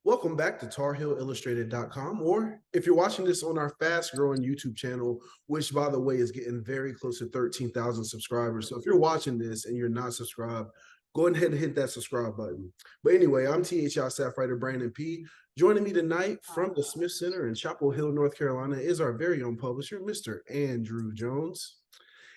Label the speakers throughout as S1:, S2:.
S1: Welcome back to TarHeelIllustrated.com, or if you're watching this on our fast-growing YouTube channel, which, by the way, is getting very close to 13,000 subscribers. So if you're watching this and you're not subscribed, go ahead and hit that subscribe button. But anyway, I'm THI staff writer Brandon P. Joining me tonight from the Smith Center in Chapel Hill, North Carolina, is our very own publisher, Mr. Andrew Jones.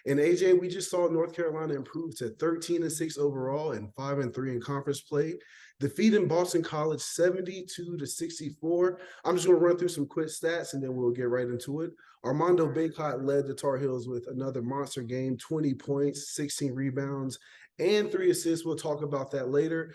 S1: And AJ, we just saw North Carolina improve to 13-6 overall and 5-3 in conference play, defeating Boston College 72-64. I'm just going to run through some quick stats and then we'll get right into it. Armando Bacot led the Tar Heels with another monster game, 20 points, 16 rebounds, and 3 assists. We'll talk about that later.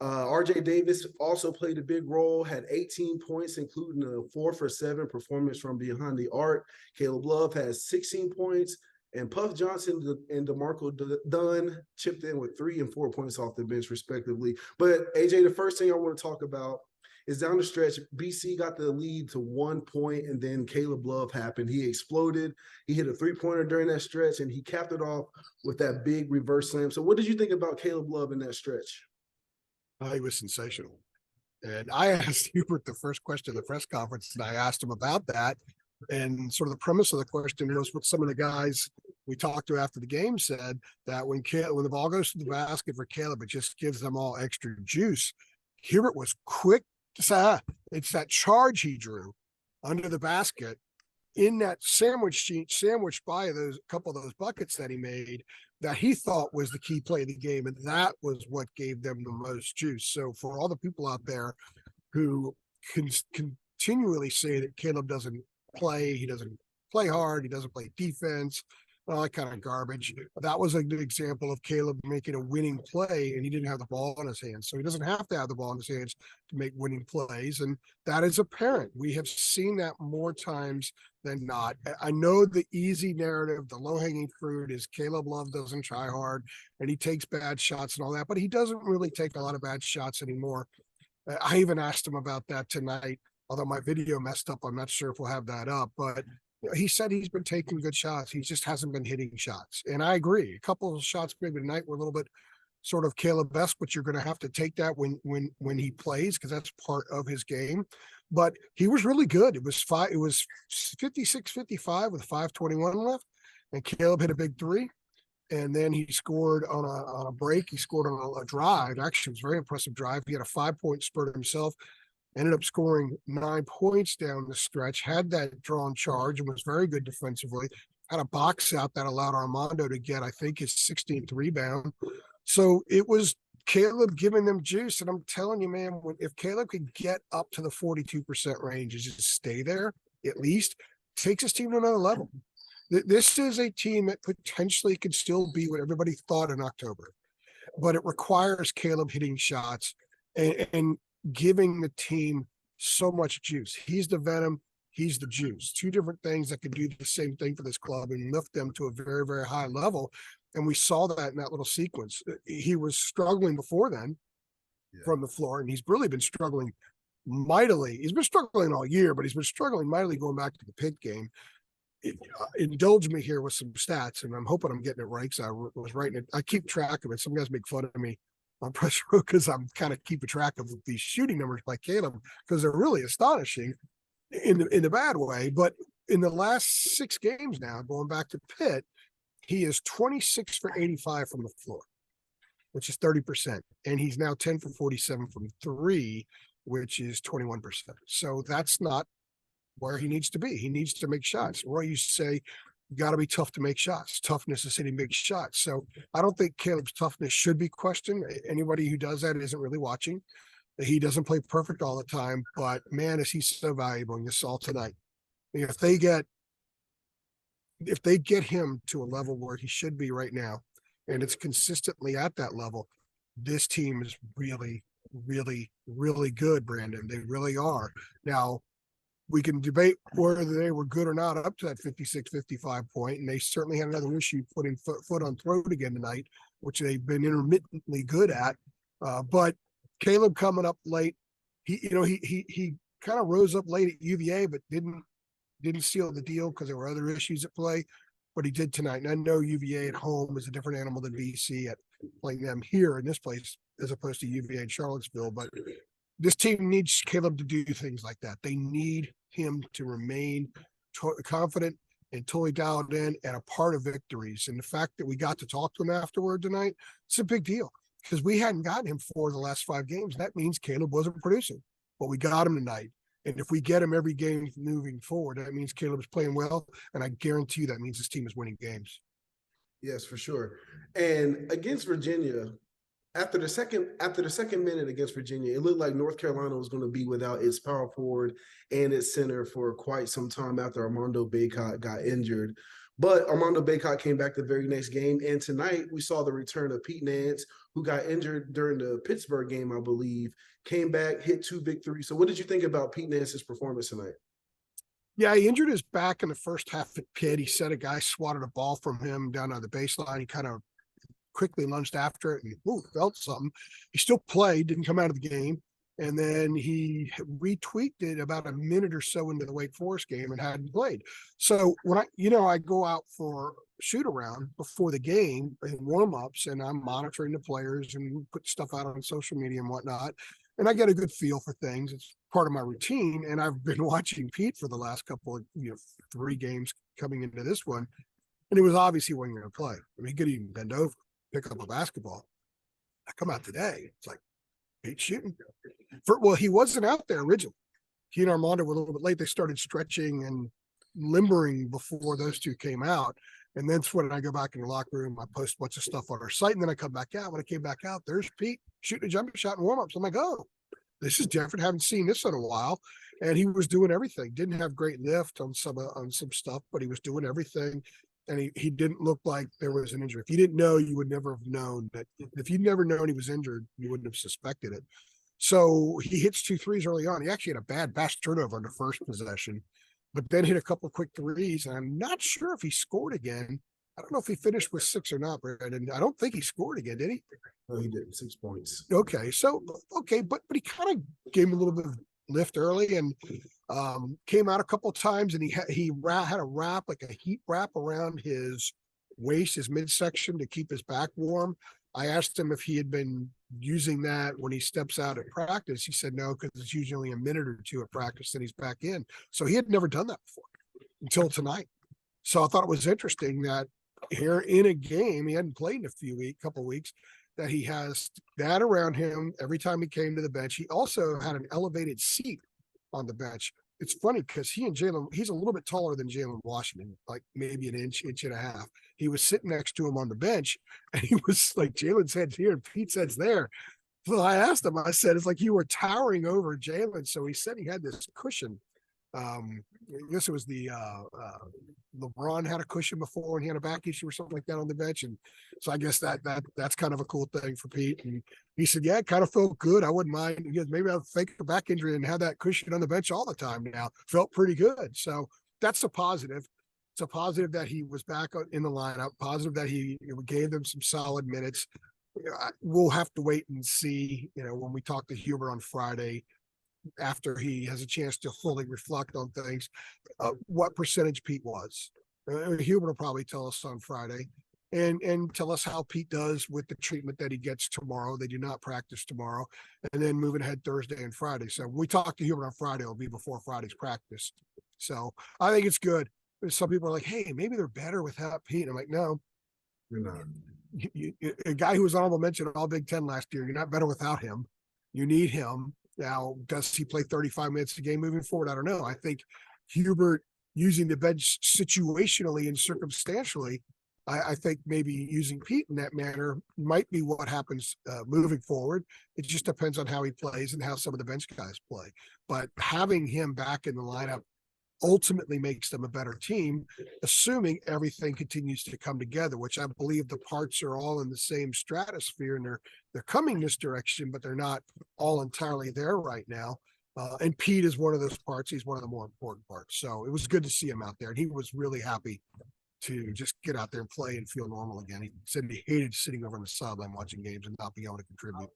S1: RJ Davis also played a big role, had 18 points, including a 4-for-7 performance from behind the arc. Caleb Love has 16 points. And Puff Johnson and DeMarco Dunn chipped in with 3 and 4 points off the bench, respectively. But, AJ, the first thing I want to talk about is down the stretch, BC got the lead to 1 point, and then Caleb Love happened. He exploded. He hit a three-pointer during that stretch, and he capped it off with that big reverse slam. So what did you think about Caleb Love in that stretch?
S2: He was sensational. And I asked Hubert the first question at the press conference, and I asked him about that. And sort of the premise of the question was what some of the guys we talked to after the game said, that when the ball goes to the basket for Caleb, it just gives them all extra juice. Hubert was quick to say, it's that charge he drew under the basket in that sandwiched by those couple of those buckets that he made, that he thought was the key play of the game. And that was what gave them the most juice. So for all the people out there who continually say that Caleb doesn't play, he doesn't play hard, he doesn't play defense, all that kind of garbage, that was a good example of Caleb making a winning play, and he didn't have the ball in his hands. So he doesn't have to have the ball in his hands to make winning plays, and that is apparent. We have seen that more times than not. I know the easy narrative, the low-hanging fruit is Caleb Love doesn't try hard and he takes bad shots and all that, but he doesn't really take a lot of bad shots anymore. I even asked him about that tonight, although my video messed up. I'm not sure if we'll have that up, but he said he's been taking good shots. He just hasn't been hitting shots. And I agree. A couple of shots maybe tonight were a little bit sort of Caleb-esque, but you're going to have to take that when he plays, because that's part of his game. But he was really good. It was 56-55 with 5:21 left, and Caleb hit a big three. And then he scored on a break. He scored on a drive. Actually, it was a very impressive drive. He had a 5-point spurt himself. Ended up scoring 9 points down the stretch, had that drawn charge, and was very good defensively. Had a box out that allowed Armando to get, I think, his 16th rebound. So it was Caleb giving them juice. And I'm telling you, man, if Caleb could get up to the 42% range and just stay there, at least, takes his team to another level. This is a team that potentially could still be what everybody thought in October. But it requires Caleb hitting shots and giving the team so much juice. He's the venom, he's the juice. Two different things that can do the same thing for this club and lift them to a very, very high level. And we saw that in that little sequence. He was struggling before then from the floor, and he's really been struggling mightily. He's been struggling all year, but he's been struggling mightily going back to the Pitt game. Indulge me here with some stats, and I'm hoping I'm getting it right, because I was writing it. I keep track of it. Some guys make fun of me on press row because I'm kind of keeping track of these shooting numbers by Caleb, because they're really astonishing in the bad way. But in the last 6 games now, going back to Pitt, he is 26 for 85 from the floor, which is 30%. And he's now 10 for 47 from 3, which is 21%. So that's not where he needs to be. He needs to make shots. Roy used to say, you got to be tough to make shots. Toughness is hitting big shots. So I don't think Caleb's toughness should be questioned. Anybody who does that isn't really watching. He doesn't play perfect all the time, but man, is he so valuable. And you saw tonight. If they get him to a level where he should be right now, and it's consistently at that level, this team is really, really, really good, Brandon. They really are. Now, we can debate whether they were good or not up to that 56-55 point, and they certainly had another issue putting foot on throat again tonight, which they've been intermittently good at. But Caleb coming up late, he kind of rose up late at UVA, but didn't seal the deal because there were other issues at play. But he did tonight, and I know UVA at home is a different animal than BC at playing them here in this place as opposed to UVA in Charlottesville. But this team needs Caleb to do things like that. They need him to remain confident and totally dialed in and a part of victories. And the fact that we got to talk to him afterward tonight, it's a big deal because we hadn't gotten him for the last 5 games. That means Caleb wasn't producing, but we got him tonight. And if we get him every game moving forward, that means Caleb's playing well. And I guarantee you that means this team is winning games.
S1: Yes, for sure. And against Virginia, after the second minute against Virginia, it looked like North Carolina was going to be without its power forward and its center for quite some time after Armando Bacot got injured. But Armando Bacot came back the very next game. And tonight we saw the return of Pete Nance, who got injured during the Pittsburgh game, I believe, came back, hit 2 big threes. So what did you think about Pete Nance's performance tonight?
S2: Yeah, he injured his back in the first half at Pitt. He said a guy swatted a ball from him down on the baseline. He kind of quickly lunged after it and felt something. He still played, didn't come out of the game. And then he retweeted about a minute or so into the Wake Forest game and hadn't played. So when I go out for shoot around before the game and warm-ups, and I'm monitoring the players and put stuff out on social media and whatnot. And I get a good feel for things. It's part of my routine. And I've been watching Pete for the last couple of 3 games coming into this one. And it was obvious he wasn't going to play. I mean, he could even bend over, pick up a basketball. I come out today. It's like, Pete shooting. He wasn't out there originally. He and Armando were a little bit late. They started stretching and limbering before those two came out. And then when I go back in the locker room, I post a bunch of stuff on our site. And then I come back out. When I came back out, there's Pete shooting a jumper shot in warm-ups. I'm like, oh, this is different. Haven't seen this in a while. And he was doing everything. Didn't have great lift on some stuff, but he was doing everything. And he didn't look like there was an injury. If you didn't know, you would never have known that. If you'd never known he was injured, you wouldn't have suspected it. So he hits 2 threes early on. He actually had a bad bash turnover in the first possession, but then hit a couple of quick threes. And I'm not sure if he scored again. I don't know if he finished with 6 or not, Brandon. I don't think he scored again, did he?
S1: No, he did 6 points.
S2: Okay. So, but he kind of gave him a little bit of lift early and came out a couple of times, and he had a wrap, like a heat wrap around his waist, his midsection, to keep his back warm. I asked him if he had been using that when he steps out at practice. He said no, because it's usually a minute or 2 at practice, then he's back in. So he had never done that before until tonight. So I thought it was interesting that here in a game, he hadn't played in a couple of weeks, that he has that around him every time he came to the bench. He also had an elevated seat on the bench. It's funny because he and Jalen, he's a little bit taller than Jalen Washington, like maybe an inch and a half. He was sitting next to him on the bench, and he was like, Jalen's head's here and Pete's head's there. So I asked him, I said, it's like you were towering over Jalen. So he said he had this cushion. I guess it was the LeBron had a cushion before and he had a back issue or something like that on the bench. And so I guess that's kind of a cool thing for Pete. And he said, yeah, it kind of felt good. I wouldn't mind. He goes, maybe I'll fake a back injury and have that cushion on the bench all the time now. Felt pretty good. So that's a positive. It's a positive that he was back in the lineup, positive that he gave them some solid minutes. We'll have to wait and see, when we talk to Huber on Friday, after he has a chance to fully reflect on things, what percentage Pete was. Huber will probably tell us on Friday and tell us how Pete does with the treatment that he gets tomorrow. They do not practice tomorrow, and then moving ahead Thursday and Friday. So when we talk to Huber on Friday, it'll be before Friday's practice. So I think it's good. Some people are like, hey, maybe they're better without Pete. I'm like, no,
S1: you're not.
S2: A guy who was honorable mention all Big Ten last year, you're not better without him. You need him. Now, does he play 35 minutes a game moving forward? I don't know. I think Hubert using the bench situationally and circumstantially, I think maybe using Pete in that manner might be what happens moving forward. It just depends on how he plays and how some of the bench guys play. But having him back in the lineup ultimately makes them a better team, assuming everything continues to come together, which I believe the parts are all in the same stratosphere and they're coming this direction, but they're not all entirely there right now. And Pete is one of those parts. He's one of the more important parts. So it was good to see him out there, and he was really happy to just get out there and play and feel normal again. He said he hated sitting over on the sideline watching games and not being able to contribute.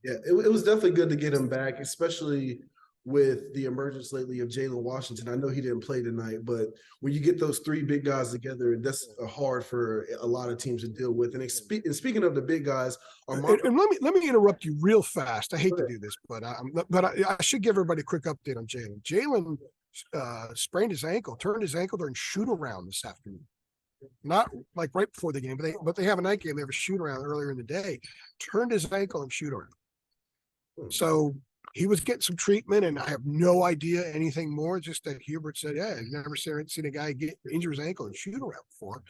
S1: Yeah, it was definitely good to get him back, especially with the emergence lately of Jalen Washington. I know he didn't play tonight, but when you get those three big guys together, that's hard for a lot of teams to deal with. And speaking of the big guys,
S2: and let me interrupt you real fast. I hate to do this, but I should give everybody a quick update on Jalen. Jalen sprained his ankle, turned his ankle during shoot around this afternoon. Not like right before the game, but they have a night game. They have a shoot around earlier in the day. Turned his ankle and shoot around. So he was getting some treatment, and I have no idea anything more. Just that Hubert said, "Yeah, I've never seen a guy injure his ankle and shoot around before."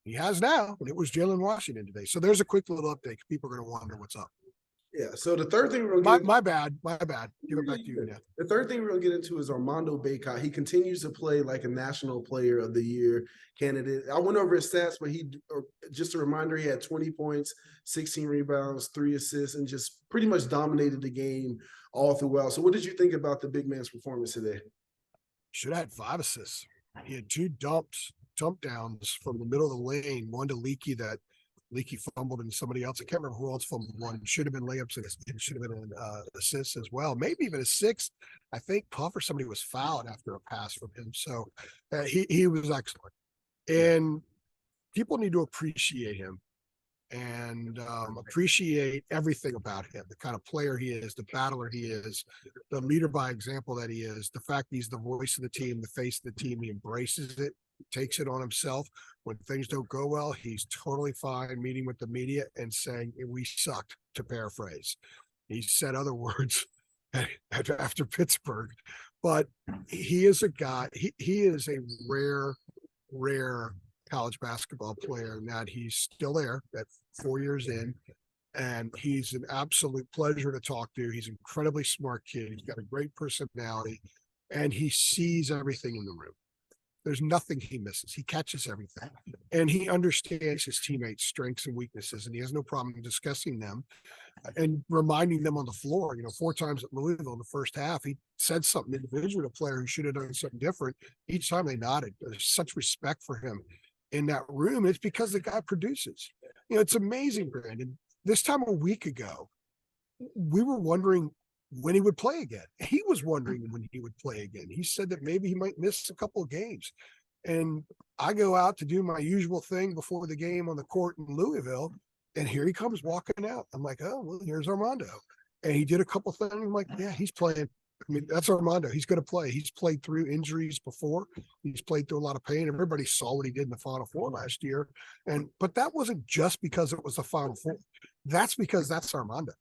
S2: He has now, and it was Jalen Washington today. So there's a quick little update. People are going to wonder what's up.
S1: Yeah. So the third thing we're
S2: going to get my bad. Give it back to you now.
S1: The third thing we're going to get into is Armando Bacot. He continues to play like a National Player of the Year candidate. I went over his stats, but just a reminder, he had 20 points, 16 rebounds, 3 assists, and just pretty much dominated the game all throughout. So what did you think about the big man's performance today?
S2: Should have had 5 assists. He had 2 dump downs from the middle of the lane, one to Leaky that Leaky fumbled and somebody else. I can't remember who else fumbled one. Should have been layups and it should have been an assist as well. Maybe even a 6th. I think Puff or somebody was fouled after a pass from him. So he was excellent. And people need to appreciate him and appreciate everything about him, the kind of player he is, the battler he is, the leader by example that he is, the fact he's the voice of the team, the face of the team. He embraces it, takes it on himself. When things don't go well, he's totally fine meeting with the media and saying, "We sucked," to paraphrase. He said other words after Pittsburgh, but he is a guy, he is a rare college basketball player, and that he's still there at 4 years in, and he's an absolute pleasure to talk to. He's an incredibly smart kid. He's got a great personality, and he sees everything in the room. There's nothing he misses. He catches everything, and he understands his teammates' strengths and weaknesses, and he has no problem discussing them and reminding them on the floor. 4 times at Louisville in the first half, he said something individually to a player who should have done something different. Each time they nodded. There's such respect for him in that room. It's because the guy produces. It's amazing, Brandon. This time a week ago, we were wondering when he would play again. He was wondering when he would play again. He said that maybe he might miss a couple of games. And I go out to do my usual thing before the game on the court in Louisville, and here he comes walking out. I'm like, oh, well, here's Armando. And he did a couple things. I'm like, yeah, he's playing. I mean, that's Armando. He's going to play. He's played through injuries before. He's played through a lot of pain. Everybody saw what he did in the Final Four last year. But that wasn't just because it was the Final Four. That's because that's Armando.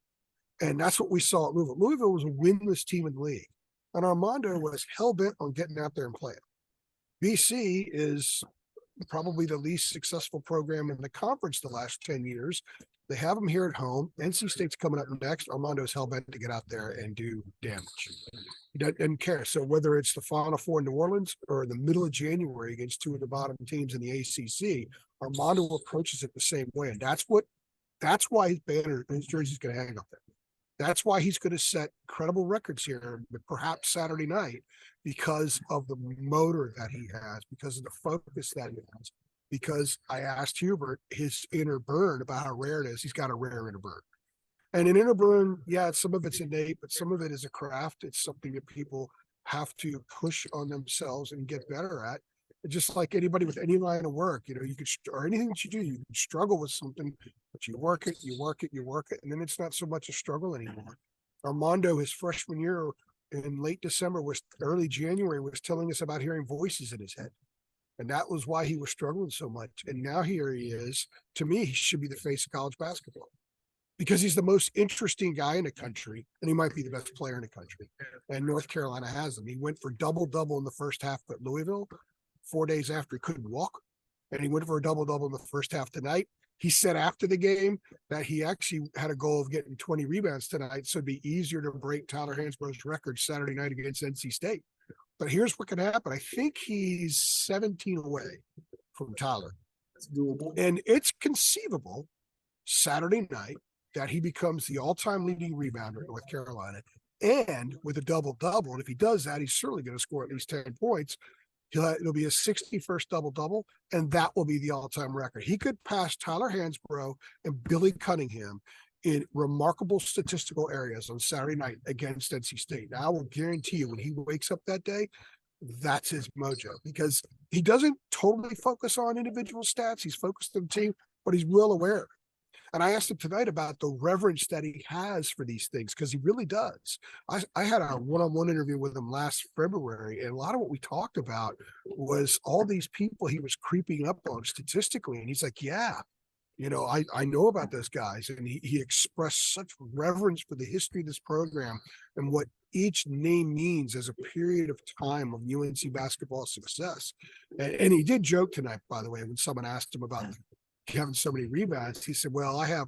S2: And that's what we saw at Louisville. Louisville was a winless team in the league. And Armando was hell-bent on getting out there and playing. BC is probably the least successful program in the conference the last 10 years. They have them here at home. NC State's coming up next. Armando's hell-bent to get out there and do damage. He doesn't care. So whether it's the Final Four in New Orleans or in the middle of January against 2 of the bottom teams in the ACC, Armando approaches it the same way. And that's why his jersey's going to hang up there. That's why he's going to set incredible records here, perhaps Saturday night, because of the motor that he has, because of the focus that he has. Because I asked Hubert his inner burn about how rare it is. He's got a rare inner burn. And an inner burn, yeah, some of it's innate, but some of it is a craft. It's something that people have to push on themselves and get better at. Just like anybody with any line of work, you could, or anything that you do, you can struggle with something, but you work it, and then it's not so much a struggle anymore. Armando, his freshman year in late December, early January, was telling us about hearing voices in his head. And that was why he was struggling so much. And now here he is. To me, he should be the face of college basketball because he's the most interesting guy in the country, and he might be the best player in the country. And North Carolina has him. He went for double-double in the first half at Louisville. 4 days after he couldn't walk, and he went for a double-double in the first half tonight. He said after the game that he actually had a goal of getting 20 rebounds tonight, so it'd be easier to break Tyler Hansborough's record Saturday night against NC State. But here's what can happen. I think he's 17 away from Tyler.
S1: That's doable.
S2: And it's conceivable Saturday night that he becomes the all-time leading rebounder in North Carolina, and with a double-double. And if he does that, he's certainly going to score at least 10 points. It'll be his 61st double-double, and that will be the all-time record. He could pass Tyler Hansborough and Billy Cunningham in remarkable statistical areas on Saturday night against NC State. Now, I will guarantee you when he wakes up that day, that's his mojo, because he doesn't totally focus on individual stats. He's focused on the team, but he's well aware. And I asked him tonight about the reverence that he has for these things, because he really does. I had a one-on-one interview with him last February, and a lot of what we talked about was all these people he was creeping up on statistically. And he's like, yeah, I know about those guys. And he expressed such reverence for the history of this program and what each name means as a period of time of UNC basketball success. And he did joke tonight, by the way, when someone asked him about having so many rebounds. He said, well, I have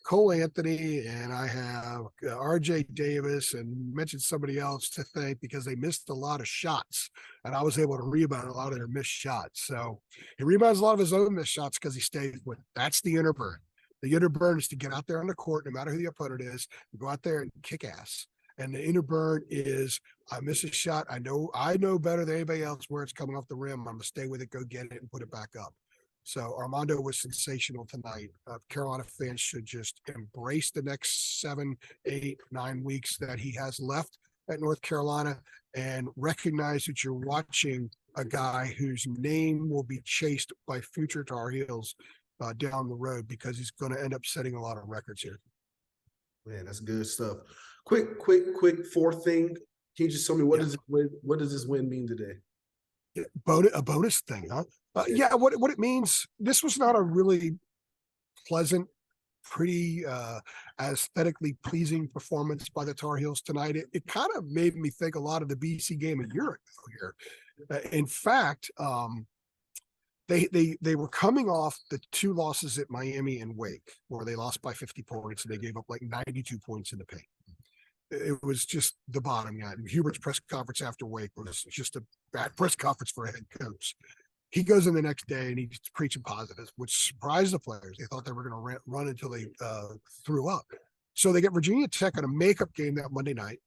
S2: Cole Anthony and I have RJ Davis, and mentioned somebody else to thank because they missed a lot of shots and I was able to rebound a lot of their missed shots. So he rebounds a lot of his own missed shots because he stays with it. That's the inner burn. The inner burn is to get out there on the court, no matter who the opponent is, go out there and kick ass. And the inner burn is, I miss a shot. I know better than anybody else where it's coming off the rim. I'm gonna stay with it, go get it, and put it back up. So Armando was sensational tonight. Carolina fans should just embrace the next 7, 8, 9 weeks that he has left at North Carolina and recognize that you're watching a guy whose name will be chased by future Tar Heels down the road, because he's going to end up setting a lot of records here.
S1: Man, that's good stuff. Quick fourth thing. Can you just tell me what does this win mean today?
S2: A bonus thing, huh? What it means. This was not a really pleasant, pretty aesthetically pleasing performance by the Tar Heels tonight. It kind of made me think a lot of the BC game a year ago here. In fact, they were coming off the 2 losses at Miami and Wake, where they lost by 50 points and they gave up like 92 points in the paint. It was just the bottom. Yeah, Hubert's press conference after Wake was just a bad press conference for a head coach. He goes in the next day and he's preaching positives, which surprised the players. They thought they were going to run until they threw up. So they get Virginia Tech on a makeup game that Monday night,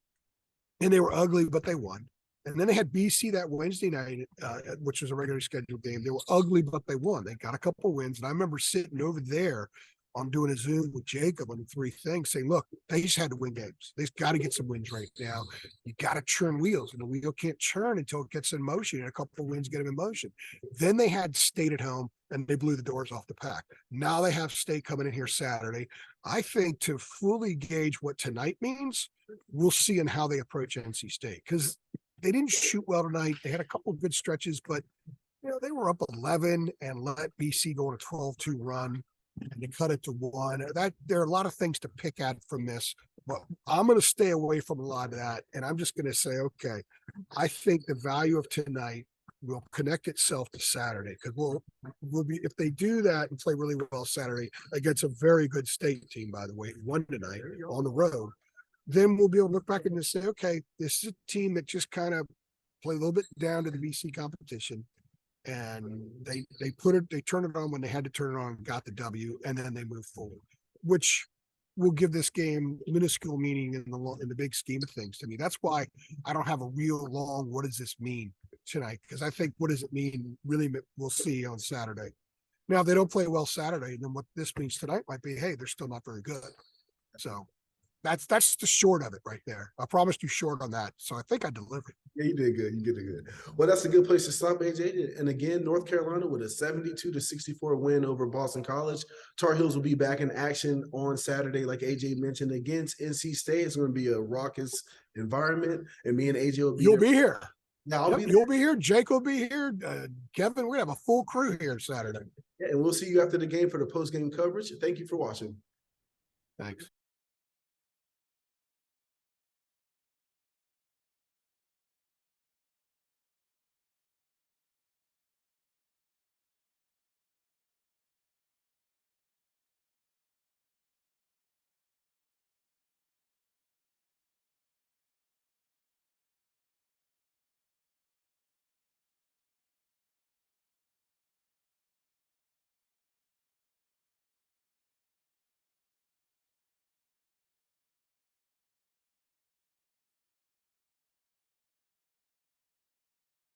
S2: and they were ugly, but they won. And then they had BC that Wednesday night, which was a regularly scheduled game. They were ugly, but they won. They got a couple wins. And I remember sitting over there on doing a Zoom with Jacob on 3 things, saying, look, they just had to win games. They've got to get some wins right now. You got to churn wheels, and the wheel can't churn until it gets in motion, and a couple of wins get them in motion. Then they had State at home, and they blew the doors off the pack. Now they have State coming in here Saturday. I think to fully gauge what tonight means, we'll see in how they approach NC State, because they didn't shoot well tonight. They had a couple of good stretches, but they were up 11 and let BC go on a 12-2 run, and they cut it to 1. There are a lot of things to pick at from this, but I'm going to stay away from a lot of that. And I'm just going to say, okay, I think the value of tonight will connect itself to Saturday, because we'll be, if they do that and play really well Saturday against a very good State team, by the way, won tonight on the road, then we'll be able to look back and just say, okay, this is a team that just kind of played a little bit down to the BC competition. And they turned it on when they had to turn it on, got the W, and then they moved forward, which will give this game minuscule meaning in the big scheme of things to me. That's why I don't have a real long, what does this mean tonight? Because I think what does it mean really we'll see on Saturday. Now, if they don't play well Saturday, then what this means tonight might be, hey, they're still not very good. So that's the short of it right there. I promised you short on that, so I think I delivered.
S1: Yeah, you did good. You did good. Well, that's a good place to stop, AJ. And again, North Carolina with a 72-64 win over Boston College. Tar Heels will be back in action on Saturday, like AJ mentioned, against NC State. It's going to be a raucous environment, and me and AJ will be.
S2: You'll be here.
S1: Yeah, I'll be there.
S2: You'll be here. Jake will be here. Kevin, we have a full crew here Saturday.
S1: Yeah, and we'll see you after the game for the post-game coverage. Thank you for watching.
S2: Thanks.